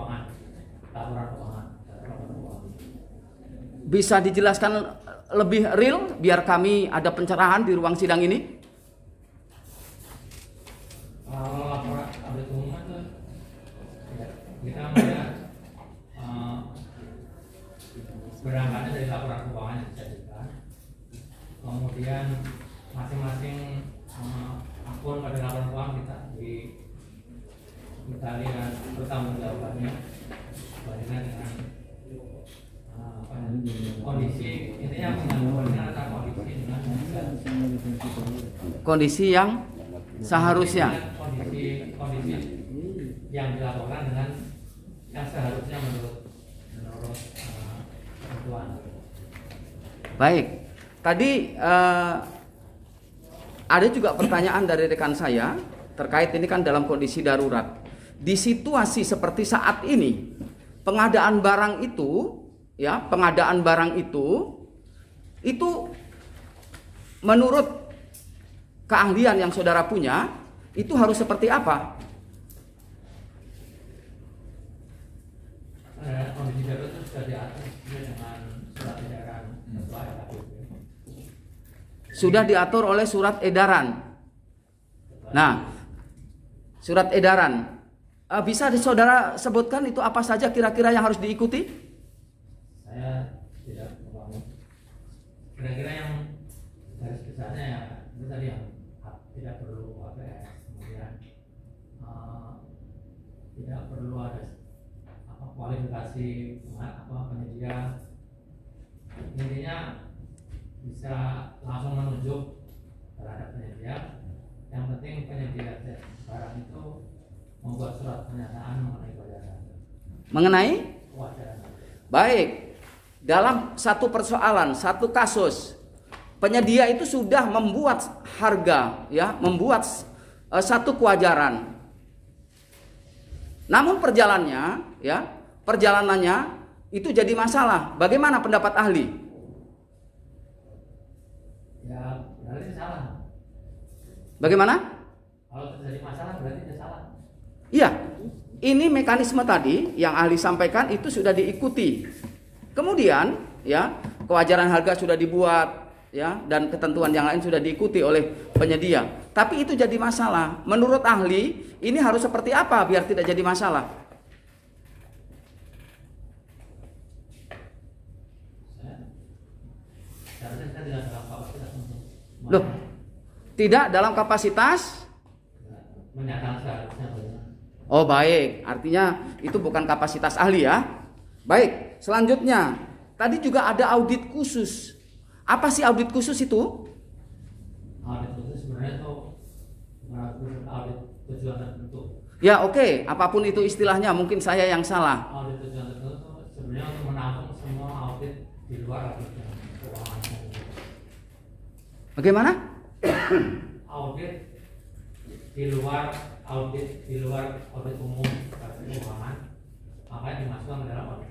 keuangan, laporan keuangan. Bisa dijelaskan lebih real biar kami ada pencerahan di ruang sidang ini? Kalau laporan audit umum itu kita melihat berangkatnya dari laporan keuangan yang disajikan, kemudian masing-masing akun pada laporan keuangan kita lihat pertanggungjawabannya bandingkan dengan kondisi, intinya menggabungkan antara kondisi dengan Kondisi yang seharusnya. kondisi yang dilaporkan dengan yang seharusnya menurut ketentuan. Baik, tadi ada juga pertanyaan dari rekan saya terkait ini kan dalam kondisi darurat. Di situasi seperti saat ini, pengadaan barang itu, ya, pengadaan barang itu menurut keahlian yang saudara punya, itu harus seperti apa? Kondisi darurat itu sudah diatur dengan surat edaran ketua LKPP. Sudah diatur oleh surat edaran. Nah, surat edaran. Bisa saudara sebutkan itu apa saja kira-kira yang harus diikuti? Saya tidak membangun. Kira-kira yang garis besarnya ya itu tadi yang tidak perlu APS, kemudian tidak perlu ada kualifikasi penyedia. Intinya bisa langsung menunjuk terhadap penyedia. Yang penting penyedia barang itu membuat surat pernyataan mengenai kewajaran. Mengenai? Kewajaran. Baik. Dalam satu persoalan, satu kasus, penyedia itu sudah membuat harga, ya, membuat satu kewajaran. Namun perjalanannya itu jadi masalah. Bagaimana pendapat ahli? Ya, berarti salah. Bagaimana? Kalau terjadi masalah berarti dia salah. Iya, ini mekanisme tadi yang ahli sampaikan itu sudah diikuti. Kemudian, ya, kewajaran harga sudah dibuat, ya, dan ketentuan yang lain sudah diikuti oleh penyedia. Tapi itu jadi masalah. Menurut ahli, ini harus seperti apa biar tidak jadi masalah? Loh, tidak dalam kapasitas? Menyatakan seharusnya. Oh, baik, artinya itu bukan kapasitas ahli, ya. Baik, selanjutnya, tadi juga ada audit khusus. Apa sih audit khusus itu? Audit khusus sebenarnya itu audit tujuan tertentu. Ya, oke, apapun itu istilahnya, mungkin saya yang salah. Audit tujuan tertentu sebenarnya untuk menampung semua audit di luar audit keuangan. Bagaimana? Audit di luar audit umum keuangan, makanya dimasukkan ke dalam audit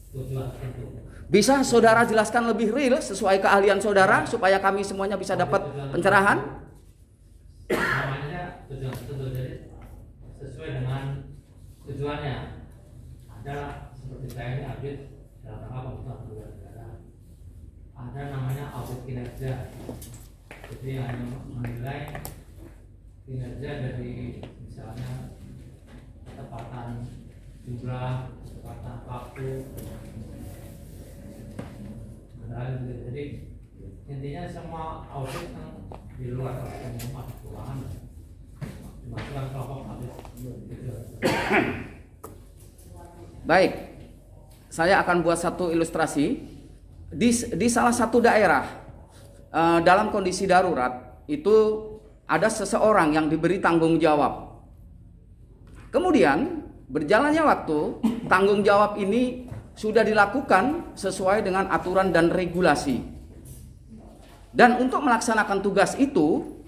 tujuan tertentu. Bisa saudara jelaskan lebih real sesuai keahlian saudara supaya kami semuanya bisa dapat pencerahan? Namanya tujuan tertentu, jadi sesuai dengan tujuannya. Ada seperti saya ini audit dalam rangka pembentukan kebijakan negara. Ada namanya audit kinerja, jadi hanya menilai kinerja dari misalnya ketepatan jumlah, ketepatan waktu. Jadi intinya semua audit yang di luar umum audit keuangan dimasukkan kelompok audit. Baik, saya akan buat satu ilustrasi. Di salah satu daerah dalam kondisi darurat itu ada seseorang yang diberi tanggung jawab. Kemudian berjalannya waktu, tanggung jawab ini sudah dilakukan sesuai dengan aturan dan regulasi. Dan untuk melaksanakan tugas itu,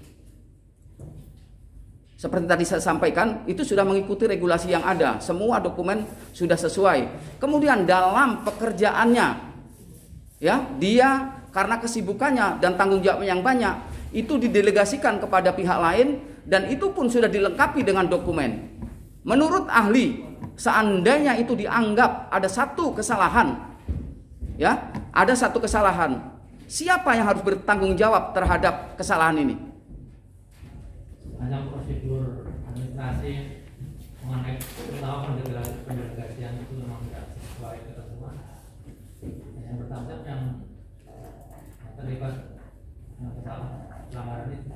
seperti tadi saya sampaikan, itu sudah mengikuti regulasi yang ada. Semua dokumen sudah sesuai. Kemudian dalam pekerjaannya, ya, dia karena kesibukannya dan tanggung jawabnya yang banyak, itu didelegasikan kepada pihak lain dan itu pun sudah dilengkapi dengan dokumen. Menurut ahli, seandainya itu dianggap ada satu kesalahan, ya, ada satu kesalahan, siapa yang harus bertanggung jawab terhadap kesalahan ini? Hanya prosedur administrasi mengenai terutama pendelegasian itu memang tidak sesuai ketentuan. Yang bertanggung jawab yang terlibat pelanggaran itu.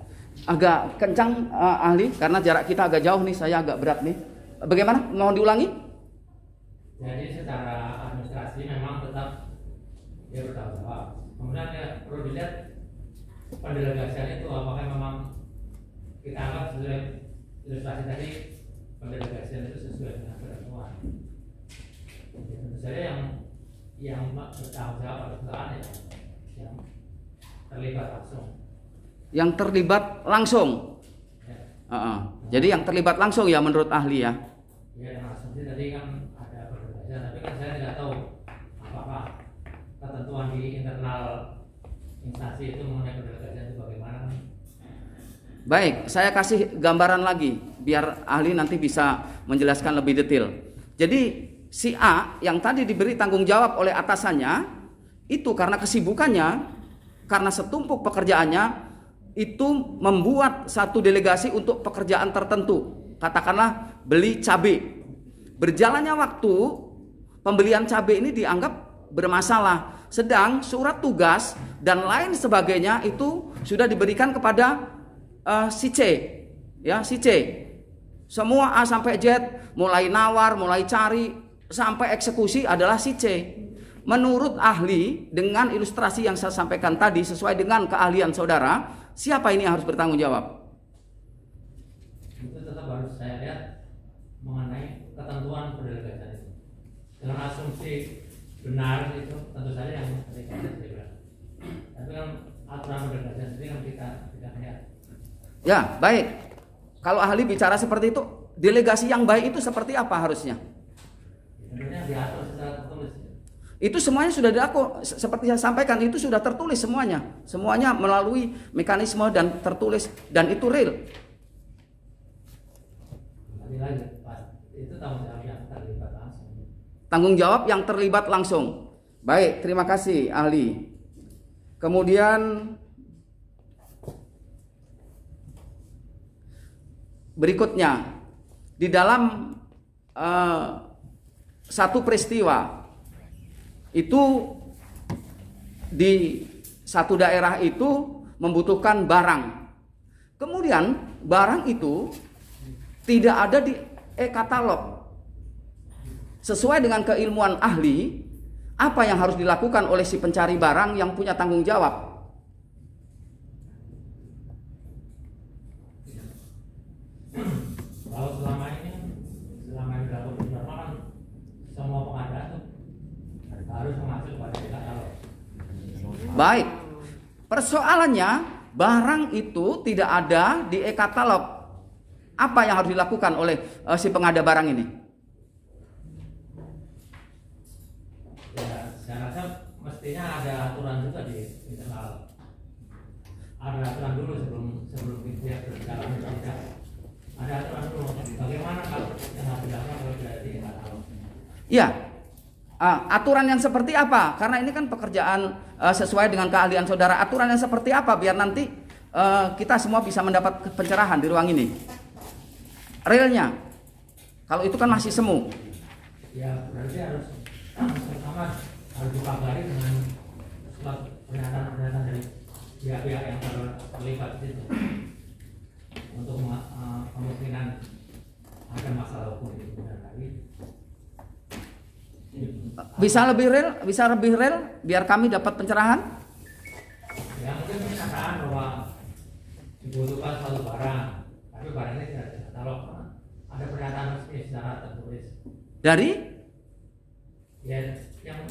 Agak kencang ahli, karena jarak kita agak jauh nih, saya agak berat nih. Bagaimana? Mau diulangi? Jadi secara administrasi memang tetap dia bertanggung jawab. Kemudian ya, perlu dilihat pendelegasian itu apakah memang kita anggap sesuai ilustrasi tadi, pendelegasian itu sesuai dengan ketentuan. Tentu saja yang bertanggung jawab adalah yang terlibat langsung. Yang terlibat langsung. Ya. Jadi yang terlibat langsung ya menurut ahli ya. Ya, yang langsung tadi kan ada pendelegasian, tapi kan saya tidak tahu apakah ketentuan di internal instansi itu mengenai pendelegasian itu bagaimana. Baik, saya kasih gambaran lagi biar ahli nanti bisa menjelaskan lebih detail. Jadi si A yang tadi diberi tanggung jawab oleh atasannya itu karena kesibukannya, karena setumpuk pekerjaannya, itu membuat satu delegasi untuk pekerjaan tertentu. Katakanlah beli cabai. Berjalannya waktu, pembelian cabai ini dianggap bermasalah. Sedang surat tugas dan lain sebagainya itu sudah diberikan kepada si C. Ya, si C. Semua A sampai Z, mulai nawar, mulai cari, sampai eksekusi adalah si C. Menurut ahli, dengan ilustrasi yang saya sampaikan tadi, sesuai dengan keahlian saudara, siapa ini yang harus bertanggung jawab? Itu tetap harus saya lihat mengenai ketentuan pendelegasian itu. Dengan asumsi benar itu tentu saja yang terlibat. Tapi kan aturan pendelegasian sendiri kan kita tidak lihat. Ya, baik. Kalau ahli bicara seperti itu, delegasi yang baik itu seperti apa harusnya? Tentunya diatur secara tertulis. Itu semuanya sudah diatur, seperti saya sampaikan, itu sudah tertulis semuanya. Semuanya melalui mekanisme dan tertulis, dan itu real. Lagi, itu tanggung jawab yang terlibat langsung. Tanggung jawab yang terlibat langsung. Baik, terima kasih ahli. Kemudian berikutnya, di dalam satu peristiwa itu, di satu daerah itu membutuhkan barang. Kemudian barang itu tidak ada di e-katalog. Sesuai dengan keilmuan ahli, apa yang harus dilakukan oleh si pencari barang yang punya tanggung jawab? Kalau selama ini dilakukan normal kan semua pengadaan itu harus mengacu pada e-katalog. Baik, persoalannya barang itu tidak ada di e-katalog. Apa yang harus dilakukan oleh si pengada barang ini? Ya, saya rasa mestinya ada aturan juga di internal. Ada aturan dulu sebelum dia berjalan tidak. Ada aturan dulu. Bagaimana kalau yang harus dilakukan kalau tidak di e-katalog? Ya, aturan yang seperti apa? Karena ini kan pekerjaan sesuai dengan keahlian saudara. Aturan yang seperti apa biar nanti kita semua bisa mendapat pencerahan di ruang ini. Realnya, kalau itu kan masih semu. Ya berarti harus pertama harus dipagari dengan surat pernyataan dari pihak-pihak yang terlibat di situ untuk kemungkinan ada masalah hukum di kemudian hari. Bisa lebih real biar kami dapat pencerahan. Ya mungkin pernyataan bahwa dibutuhkan suatu barang, tapi barang ini tidak ada katalog. Ada pernyataan resmi secara tertulis. Dari? Ya yang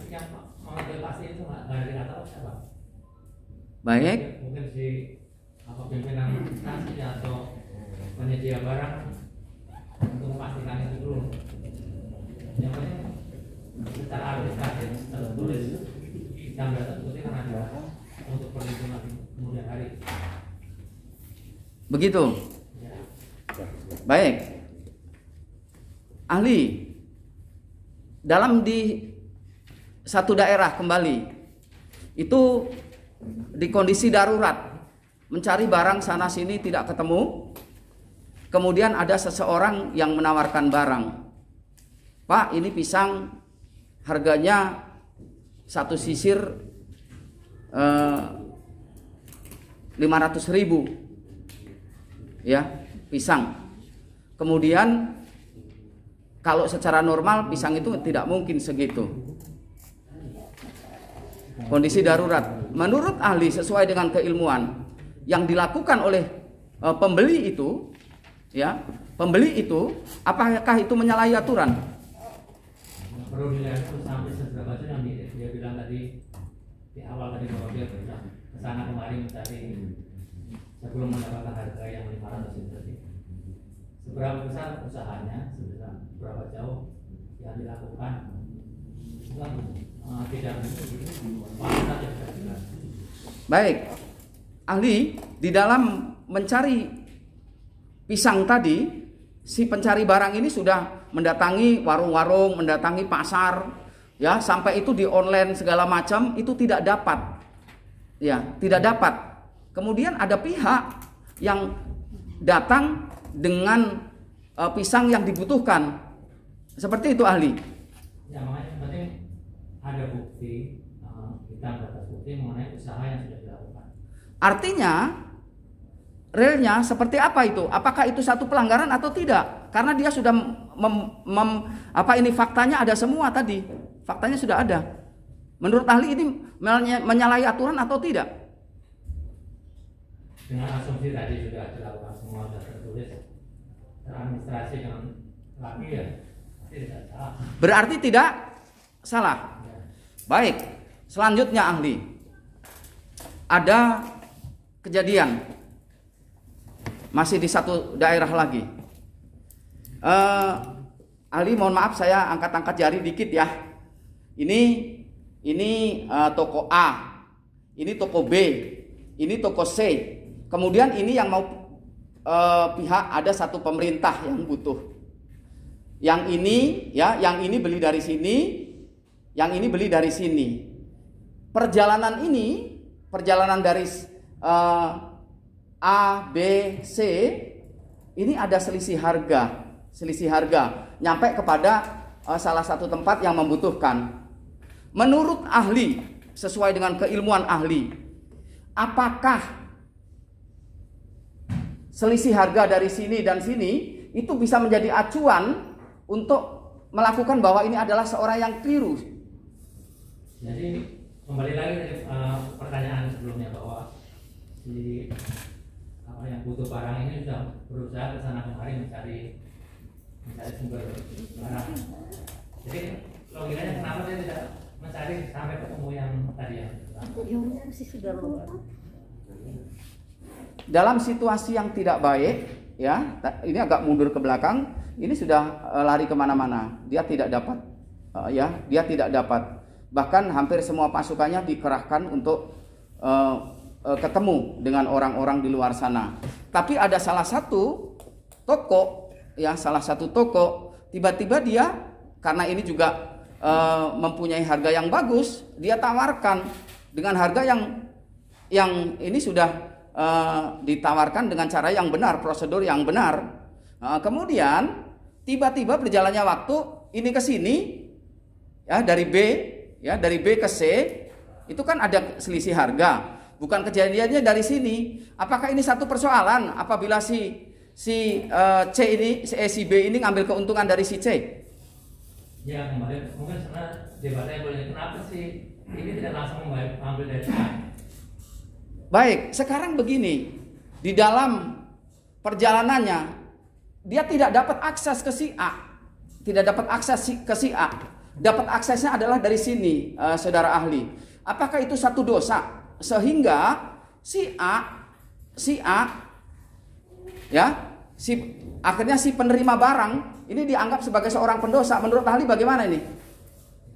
mengambil pasti itu nggak ada di katalog siapa? Baik. Mungkin si pimpinan instansi atau penyedia barang untuk memastikan itu dulu. Yang penting secara administratif tertulis yang tertulis kan ada untuk perlindungan kemudian hari. Begitu. Ya. Baik. Ahli, dalam di satu daerah kembali itu di kondisi darurat, mencari barang sana sini tidak ketemu. Kemudian ada seseorang yang menawarkan barang. Pak, ini pisang harganya satu sisir 500.000, ya, pisang. Kemudian kalau secara normal pisang itu tidak mungkin segitu. Kondisi darurat. Menurut ahli, sesuai dengan keilmuan yang dilakukan oleh pembeli itu, ya, pembeli itu, apakah itu menyalahi aturan? Perlu dilihat itu sampai seberapa jam yang dia bilang tadi di awal tadi bahwa dia pernah kesana kemari mencari sebelum mendapatkan harga yang 500 itu tadi. Seberapa besar usahanya, seberapa jauh yang dilakukan, itu kan tidak baik, ahli di dalam mencari pisang tadi, si pencari barang ini sudah mendatangi warung-warung, mendatangi pasar, ya, sampai itu di online segala macam, itu tidak dapat, ya, tidak dapat. Kemudian ada pihak yang datang dengan pisang yang dibutuhkan, seperti itu ahli. Ya, makanya penting ada bukti, kita dapat bukti mengenai usaha yang sudah dilakukan. Artinya realnya seperti apa itu? Apakah itu satu pelanggaran atau tidak? Karena dia sudah faktanya ada semua tadi. Faktanya sudah ada. Menurut ahli ini menyalahi aturan atau tidak? Dengan asumsi tadi sudah dilakukan semua, sudah tertulis, teradministrasi dengan rapi, ya, tidak salah. Berarti tidak salah. Ya. Baik, selanjutnya ahli. Ada kejadian masih di satu daerah lagi. Ahli, mohon maaf saya angkat-angkat jari dikit ya. Ini toko A, ini toko B, ini toko C. Kemudian ini yang mau pihak ada satu pemerintah yang butuh. Yang ini, ya, yang ini beli dari sini, yang ini beli dari sini. Perjalanan dari A, B, C, ini ada selisih harga, nyampe kepada salah satu tempat yang membutuhkan. Menurut ahli, sesuai dengan keilmuan ahli, apakah selisih harga dari sini dan sini itu bisa menjadi acuan untuk melakukan bahwa ini adalah seorang yang keliru? Jadi kembali lagi dari pertanyaan sebelumnya bahwa si yang butuh barang ini sudah berusaha ke sana kemari mencari sumber barang. Jadi logikanya kenapa dia tidak mencari sampai ketemu yang tadi yang dalam situasi yang tidak baik, ya, ini agak mundur ke belakang, ini sudah lari kemana-mana, dia tidak dapat, dia tidak dapat. Bahkan hampir semua pasukannya dikerahkan untuk ketemu dengan orang-orang di luar sana. Tapi ada salah satu toko, tiba-tiba dia, karena ini juga mempunyai harga yang bagus, dia tawarkan dengan harga yang ini sudah ditawarkan dengan cara yang benar, prosedur yang benar. Kemudian tiba-tiba berjalannya waktu, ini ke sini, ya, dari B ke C, itu kan ada selisih harga. Bukan kejadiannya dari sini. Apakah ini satu persoalan apabila si B ini ngambil keuntungan dari si C? Ya, kemarin mungkin sebenarnya debatnya boleh, kenapa sih ini tidak langsung mengambil dari A? Baik, sekarang begini, di dalam perjalanannya dia tidak dapat akses ke si A, dapat aksesnya adalah dari sini, saudara ahli. Apakah itu satu dosa sehingga akhirnya si penerima barang ini dianggap sebagai seorang pendosa? Menurut ahli bagaimana ini?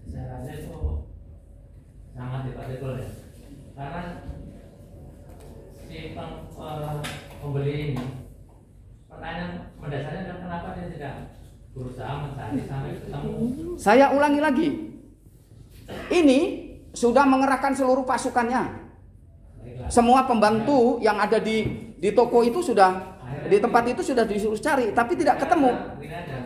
Saya rasa itu sangat debatable ya, karena si pembeli ini, pertanyaan mendasarnya adalah kenapa dia tidak berusaha mencari sampai ketemu. Saya ulangi lagi. Ini sudah mengerahkan seluruh pasukannya. Baiklah. Semua pembantu yang ada di toko itu sudah, di tempat itu sudah disuruh cari, tapi tidak ketemu. Begini aja.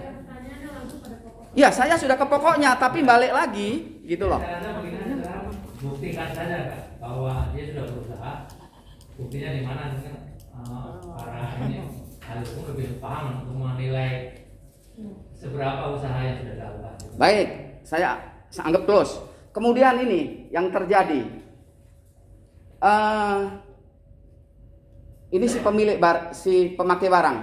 Ya, saya sudah ke pokoknya, tapi balik lagi, gitu loh. Caranya begini aja, buktikan saja Kak, bahwa dia sudah berusaha. Buktinya di mana mungkin para ini ahli hukum lebih paham untuk menilai seberapa usaha yang sudah dilakukan. Baik, saya anggap close. Kemudian ini yang terjadi. Ini si pemilik si pemakai barang.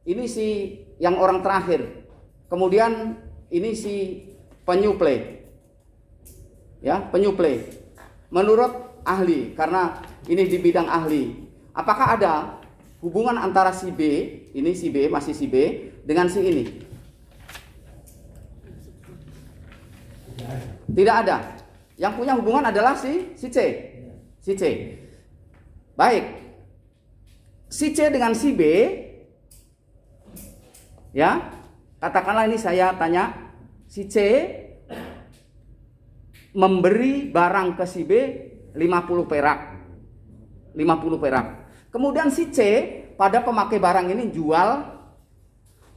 Ini si yang orang terakhir. Kemudian ini si penyuplai. Ya, penyuplai. Menurut ahli, karena ini di bidang ahli, apakah ada hubungan antara si B, ini si B, masih si B, dengan si ini? Tidak ada. Yang punya hubungan adalah si C. Si C. Baik. Si C dengan si B, ya, katakanlah ini saya tanya, si C memberi barang ke si B 50 perak. 50 perak. Kemudian si C pada pemakai barang ini jual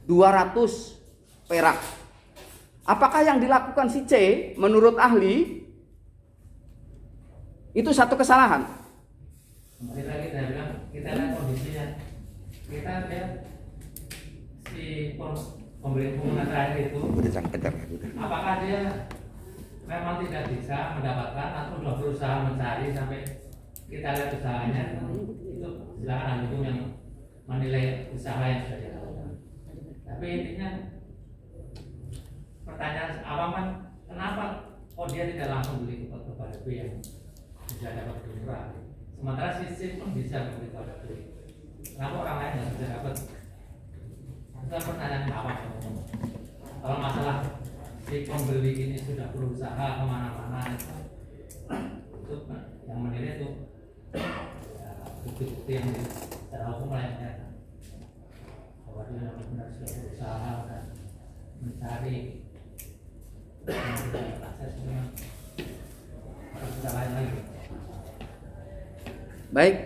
200 perak. Apakah yang dilakukan si C menurut ahli itu satu kesalahan? Kembali lagi saya bilang, kita lihat kondisinya. Kita lihat si pemberi pengumuman terakhir itu, apakah dia memang tidak bisa mendapatkan atau sudah berusaha mencari sampai kita lihat usahanya. Itu silakan ahli hukum yang menilai usaha yang sudah dilakukan. Tapi intinya pertanyaan awam kan, kenapa dia tidak langsung beli kepada B yang bisa dapat lebih murah, sementara si pun bisa membeli kepada B. Kenapa orang lain nggak bisa dapat? Itu kan pertanyaan awam. Kalau masalah si pembeli ini sudah berusaha kemana-mana, itu yang menilai itu ya, bukti-bukti yang secara hukum lainnya bahwa dia benar-benar sudah berusaha dan mencari aksesnya sudah lain lagi. Baik.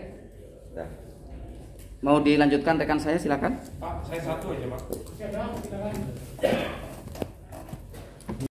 Mau dilanjutkan rekan saya, silakan. Pak, saya satu aja Pak.